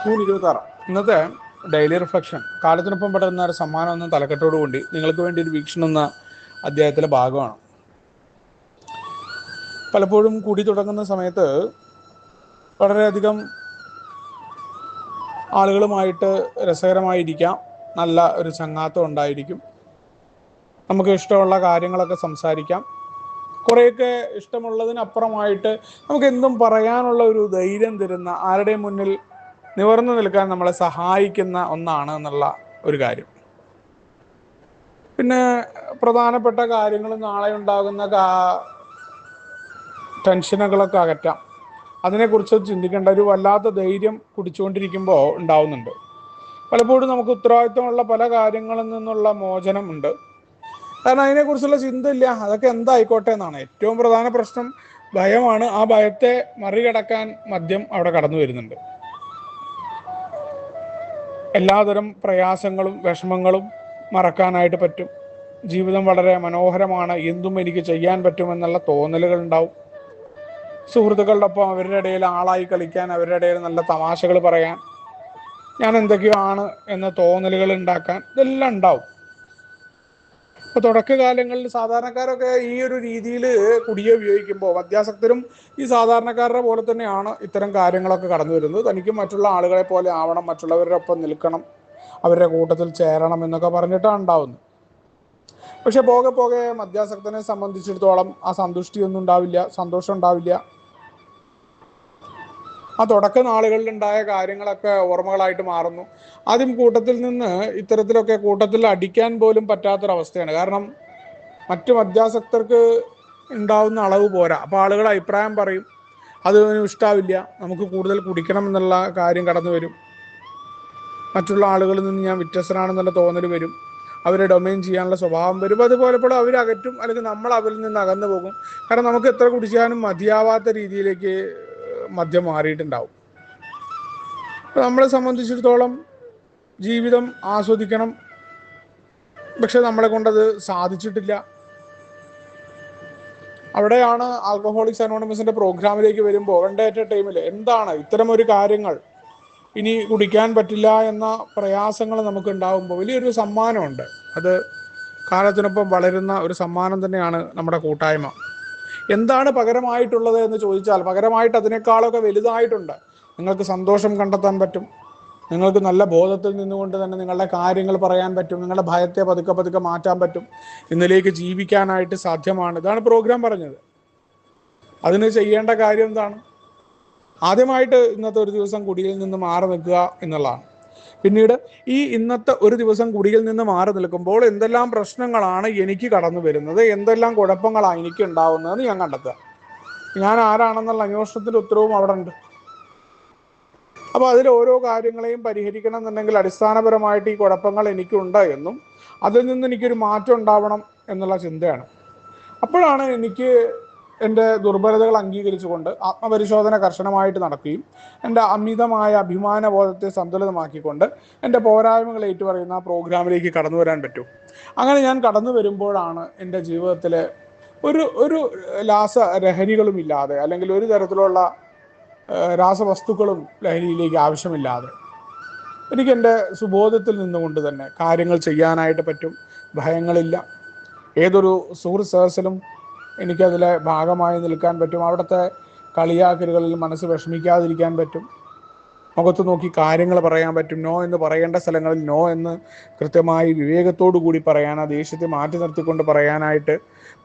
June 26 ഇന്നത്തെ daily reflection കാലത്തിനൊപ്പം പെടുന്ന ഒരു സമ്മാനം എന്ന തലക്കെട്ടോടുകൂടി നിങ്ങൾക്ക് വേണ്ടി ഒരു വീക്ഷണം എന്ന അധ്യായത്തിലെ ഭാഗമാണ്. പലപ്പോഴും കൂടി തുടങ്ങുന്ന സമയത്ത് വളരെയധികം ആളുകളുമായിട്ട് രസകരമായിരിക്കാം, നല്ല ഒരു ചങ്ങാത്തം ഉണ്ടായിരിക്കും, നമുക്ക് ഇഷ്ടമുള്ള കാര്യങ്ങളൊക്കെ സംസാരിക്കാം. കുറേയൊക്കെ ഇഷ്ടമുള്ളതിനപ്പുറമായിട്ട് നമുക്ക് എന്തും പറയാനുള്ള ഒരു ധൈര്യം തരുന്ന, ആരുടെയും മുന്നിൽ നിവർന്നു നിൽക്കാൻ നമ്മളെ സഹായിക്കുന്ന ഒന്നാണ് എന്നുള്ള ഒരു കാര്യം. പിന്നെ പ്രധാനപ്പെട്ട കാര്യങ്ങൾ, നാളെ ഉണ്ടാകുന്ന ടെൻഷനുകളൊക്കെ അകറ്റാം. അതിനെക്കുറിച്ച് ചിന്തിക്കേണ്ട ഒരു വല്ലാത്ത ധൈര്യം കുടിച്ചുകൊണ്ടിരിക്കുമ്പോൾ ഉണ്ടാവുന്നുണ്ട്. പലപ്പോഴും നമുക്ക് ഉത്തരവാദിത്വമുള്ള പല കാര്യങ്ങളിൽ നിന്നുള്ള മോചനമുണ്ട്. കാരണം അതിനെക്കുറിച്ചുള്ള ചിന്ത ഇല്ല. അതൊക്കെ എന്തായിക്കോട്ടെ എന്നാണ്. ഏറ്റവും പ്രധാന പ്രശ്നം ഭയമാണ്. ആ ഭയത്തെ മറികടക്കാൻ മദ്യം അവിടെ കടന്നു വരുന്നുണ്ട്. എല്ലാതരം പ്രയാസങ്ങളും വിഷമങ്ങളും മറക്കാനായിട്ട് പറ്റും. ജീവിതം വളരെ മനോഹരമാണ്, എന്തും എനിക്ക് ചെയ്യാൻ പറ്റുമെന്നുള്ള തോന്നലുകൾ ഉണ്ടാവും. സുഹൃത്തുക്കളുടെ ഒപ്പം അവരുടെ ഇടയിൽ ആളായി കളിക്കാൻ, അവരുടെ ഇടയിൽ നല്ല തമാശകൾ പറയാൻ, ഞാൻ എന്തൊക്കെയോ ആണ് എന്ന തോന്നലുകൾ ഉണ്ടാക്കാൻ, ഇതെല്ലാം ഉണ്ടാവും. ഇപ്പോൾ തുടക്കകാലങ്ങളിൽ സാധാരണക്കാരൊക്കെ ഈ ഒരു രീതിയിൽ കുടിയെ ഉപയോഗിക്കുമ്പോൾ മദ്യാസക്തരും ഈ സാധാരണക്കാരുടെ പോലെ തന്നെയാണ് ഇത്തരം കാര്യങ്ങളൊക്കെ കടന്നു വരുന്നത്. തനിക്കും മറ്റുള്ള ആളുകളെ പോലെ ആവണം, മറ്റുള്ളവരുടെ ഒപ്പം നിൽക്കണം, അവരുടെ കൂട്ടത്തിൽ ചേരണം എന്നൊക്കെ പറഞ്ഞിട്ടാണ് ഉണ്ടാവുന്നത്. പക്ഷെ പോകെ പോകെ മദ്യാസക്തനെ സംബന്ധിച്ചിടത്തോളം ആ സന്തുഷ്ടിയൊന്നും ഉണ്ടാവില്ല, സന്തോഷം ഉണ്ടാവില്ല. ആ തുടക്ക നാളുകളിൽ ഉണ്ടായ കാര്യങ്ങളൊക്കെ ഓർമ്മകളായിട്ട് മാറുന്നു. ആദ്യം കൂട്ടത്തിൽ നിന്ന് ഇത്തരത്തിലൊക്കെ കൂട്ടത്തിൽ അടിക്കാൻ പോലും പറ്റാത്തൊരവസ്ഥയാണ്. കാരണം മറ്റു മദ്യാസക്തർക്ക് ഉണ്ടാവുന്ന അളവ് പോരാ. അപ്പോൾ ആളുകൾ അഭിപ്രായം പറയും, അത് ഇഷ്ടാവില്ല, നമുക്ക് കൂടുതൽ കുടിക്കണം എന്നുള്ള കാര്യം കടന്നു വരും. മറ്റുള്ള ആളുകളിൽ നിന്ന് ഞാൻ വ്യത്യസ്തനാണെന്നുള്ള തോന്നൽ വരും. അവരെ ഡൊമൈൻ ചെയ്യാനുള്ള സ്വഭാവം വരും. അതുപോലെ അവർ അകറ്റും, അല്ലെങ്കിൽ നമ്മൾ അവരിൽ നിന്ന് അകന്നു പോകും. കാരണം നമുക്ക് എത്ര കുടിച്ചാലും മതിയാവാത്ത രീതിയിലേക്ക് മദ്യം മാറിയിട്ടുണ്ടാവും. നമ്മളെ സംബന്ധിച്ചിടത്തോളം ജീവിതം ആസ്വദിക്കണം, പക്ഷെ നമ്മളെ കൊണ്ടത് സാധിച്ചിട്ടില്ല. അവിടെയാണ് ആൽക്കഹോളിക്സ് അനോണിമസിന്റെ പ്രോഗ്രാമിലേക്ക് വരുമ്പോൾ എൻ്റെ ടൈമിൽ എന്താണ് ഇത്തരം ഒരു കാര്യങ്ങൾ ഇനി കുടിക്കാൻ പറ്റില്ല എന്ന പ്രയാസങ്ങൾ നമുക്ക് ഉണ്ടാകുമ്പോൾ വലിയൊരു സമ്മാനമുണ്ട്. അത് കാലത്തിനൊപ്പം വളരുന്ന ഒരു സമ്മാനം തന്നെയാണ് നമ്മുടെ കൂട്ടായ്മ. എന്താണ് പകരമായിട്ടുള്ളത് എന്ന് ചോദിച്ചാൽ, പകരമായിട്ട് അതിനേക്കാളൊക്കെ വലുതായിട്ടുണ്ട്. നിങ്ങൾക്ക് സന്തോഷം കണ്ടെത്താൻ പറ്റും, നിങ്ങൾക്ക് നല്ല ബോധത്തിൽ നിന്നുകൊണ്ട് തന്നെ നിങ്ങളുടെ കാര്യങ്ങൾ പറയാൻ പറ്റും, നിങ്ങളുടെ ഭയത്തെ പതുക്കെ പതുക്കെ മാറ്റാൻ പറ്റും, ഇന്നിലേക്ക് ജീവിക്കാനായിട്ട് സാധ്യമാണ്. ഇതാണ് പ്രോഗ്രാം പറഞ്ഞത്. അതിന് ചെയ്യേണ്ട കാര്യം എന്താണ്? ആദ്യമായിട്ട് ഇന്നത്തെ ഒരു ദിവസം കുടിയിൽ നിന്ന് മാറി നിൽക്കുക എന്നുള്ളതാണ്. പിന്നീട് ഈ ഇന്നത്തെ ഒരു ദിവസം കുടിയിൽ നിന്ന് മാറി നിൽക്കുമ്പോൾ എന്തെല്ലാം പ്രശ്നങ്ങളാണ് എനിക്ക് കടന്നു വരുന്നത്, എന്തെല്ലാം കുഴപ്പങ്ങളാണ് എനിക്ക് ഉണ്ടാവുന്നതെന്ന് ഞാൻ കണ്ടെത്തുക. ഞാൻ ആരാണെന്നുള്ള അന്വേഷണത്തിൻ്റെ ഉത്തരവും അവിടെ ഉണ്ട്. അപ്പോൾ അതിൽ ഓരോ കാര്യങ്ങളെയും പരിഹരിക്കണം എന്നുണ്ടെങ്കിൽ അടിസ്ഥാനപരമായിട്ട് ഈ കുഴപ്പങ്ങൾ എനിക്കുണ്ട് എന്നും അതിൽ നിന്ന് എനിക്കൊരു മാറ്റം ഉണ്ടാവണം എന്നുള്ള ചിന്തയാണ്. അപ്പോഴാണ് എനിക്ക് എൻ്റെ ദുർബലതകൾ അംഗീകരിച്ചുകൊണ്ട് ആത്മപരിശോധന കർശനമായിട്ട് നടക്കുകയും എൻ്റെ അമിതമായ അഭിമാനബോധത്തെ സന്തുലിതമാക്കിക്കൊണ്ട് എൻ്റെ പോരായ്മകൾ ഏറ്റുപറയുന്ന ആ പ്രോഗ്രാമിലേക്ക് കടന്നു വരാൻ പറ്റും. അങ്ങനെ ഞാൻ കടന്നു വരുമ്പോഴാണ് എൻ്റെ ജീവിതത്തിൽ ഒരു രാസലഹരികളും ഇല്ലാതെ, അല്ലെങ്കിൽ ഒരു തരത്തിലുള്ള രാസവസ്തുക്കളും ലഹരിയിലേക്ക് ആവശ്യമില്ലാതെ എനിക്ക് എൻ്റെ സുബോധത്തിൽ നിന്നുകൊണ്ട് തന്നെ കാര്യങ്ങൾ ചെയ്യാനായിട്ട് പറ്റും. ഭയങ്ങളില്ല. ഏതൊരു സുഹൃത്ത് സദസ്സിലും എനിക്കതിലെ ഭാഗമായി നിൽക്കാൻ പറ്റും. അവിടുത്തെ കളിയാക്കലുകളിൽ മനസ്സ് വിഷമിക്കാതിരിക്കാൻ പറ്റും. മുഖത്ത് നോക്കി കാര്യങ്ങൾ പറയാൻ പറ്റും. നോ എന്ന് പറയേണ്ട സ്ഥലങ്ങളിൽ നോ എന്ന് കൃത്യമായി വിവേകത്തോടു കൂടി പറയാൻ, ആ ദേഷ്യത്തെ മാറ്റി നിർത്തിക്കൊണ്ട് പറയാനായിട്ട്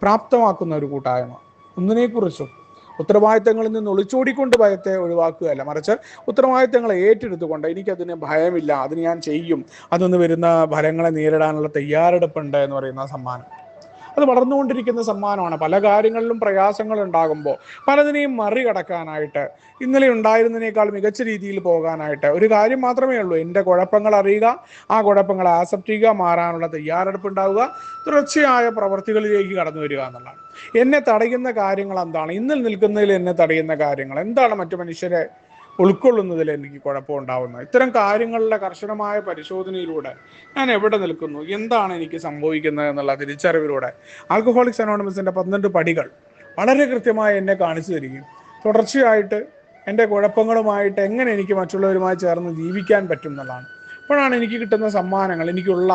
പ്രാപ്തമാക്കുന്ന ഒരു കൂട്ടായ്മ. ഒന്നിനെക്കുറിച്ചും ഉത്തരവാദിത്തങ്ങളിൽ നിന്ന് ഒളിച്ചോടിക്കൊണ്ട് ഭയത്തെ ഒഴിവാക്കുകയല്ല, മറിച്ച് ഉത്തരവാദിത്തങ്ങളെ ഏറ്റെടുത്തുകൊണ്ട് എനിക്കതിന് ഭയമില്ല, അതിന് ഞാൻ ചെയ്യും, അതൊന്ന് വരുന്ന ഫലങ്ങളെ നേരിടാനുള്ള തയ്യാറെടുപ്പുണ്ട് എന്ന് പറയുന്ന സമ്മാനം. അത് വളർന്നുകൊണ്ടിരിക്കുന്ന സമ്മാനമാണ്. പല കാര്യങ്ങളിലും പ്രയാസങ്ങൾ ഉണ്ടാകുമ്പോൾ പലതിനെയും മറികടക്കാനായിട്ട്, ഇന്നലെ ഉണ്ടായിരുന്നതിനേക്കാൾ മികച്ച രീതിയിൽ പോകാനായിട്ട് ഒരു കാര്യം മാത്രമേ ഉള്ളൂ: എൻ്റെ കുഴപ്പങ്ങൾ അറിയുക, ആ കുഴപ്പങ്ങളെ ആക്സെപ്റ്റ് ചെയ്യുക, മാറാനുള്ള തയ്യാറെടുപ്പ് ഉണ്ടാവുക, തുടർച്ചയായ പ്രവർത്തികളിലേക്ക് കടന്നു വരിക എന്നുള്ളതാണ്. എന്നെ തടയുന്ന കാര്യങ്ങൾ എന്താണ്? ഇന്നിൽ നിൽക്കുന്നതിൽ എന്നെ തടയുന്ന കാര്യങ്ങൾ എന്താണ്? മറ്റു മനുഷ്യരെ ഉൾക്കൊള്ളുന്നതിൽ എനിക്ക് കുഴപ്പമുണ്ടാവുന്നത്. ഇത്തരം കാര്യങ്ങളുടെ കർശനമായ പരിശോധനയിലൂടെ ഞാൻ എവിടെ നിൽക്കുന്നു, എന്താണ് എനിക്ക് സംഭവിക്കുന്നത് എന്നുള്ള തിരിച്ചറിവിലൂടെ ആൽക്കഹോളിക്സ് അനോണിമസിന്റെ 12 പടികൾ വളരെ കൃത്യമായി എന്നെ കാണിച്ചു തരികയും തുടർച്ചയായിട്ട് എൻ്റെ കുഴപ്പങ്ങളുമായിട്ട് എങ്ങനെ എനിക്ക് മറ്റുള്ളവരുമായി ചേർന്ന് ജീവിക്കാൻ പറ്റും എന്നുള്ളതാണ്. അപ്പോഴാണ് എനിക്ക് കിട്ടുന്ന സമ്മാനങ്ങൾ, എനിക്കുള്ള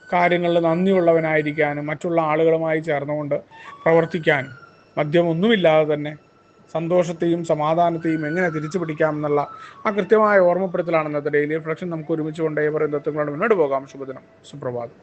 കാര്യങ്ങളിൽ നന്ദിയുള്ളവനായിരിക്കാനും മറ്റുള്ള ആളുകളുമായി ചേർന്നുകൊണ്ട് പ്രവർത്തിക്കാനും മദ്യമൊന്നുമില്ലാതെ തന്നെ സന്തോഷത്തെയും സമാധാനത്തെയും എങ്ങനെ തിരിച്ചു പിടിക്കാമെന്നുള്ള ആ കൃത്യമായ ഓർമ്മപ്പെടുത്തലാണ് ഇന്നത്തെ ഡെയിലി റിഫ്ലക്ഷൻ. നമുക്ക് ഒരുമിച്ച് കൊണ്ടേ പറയുന്ന തത്വങ്ങളോട് മുന്നോട്ട് പോകാം. ശുഭദിനം, സുപ്രഭാതം.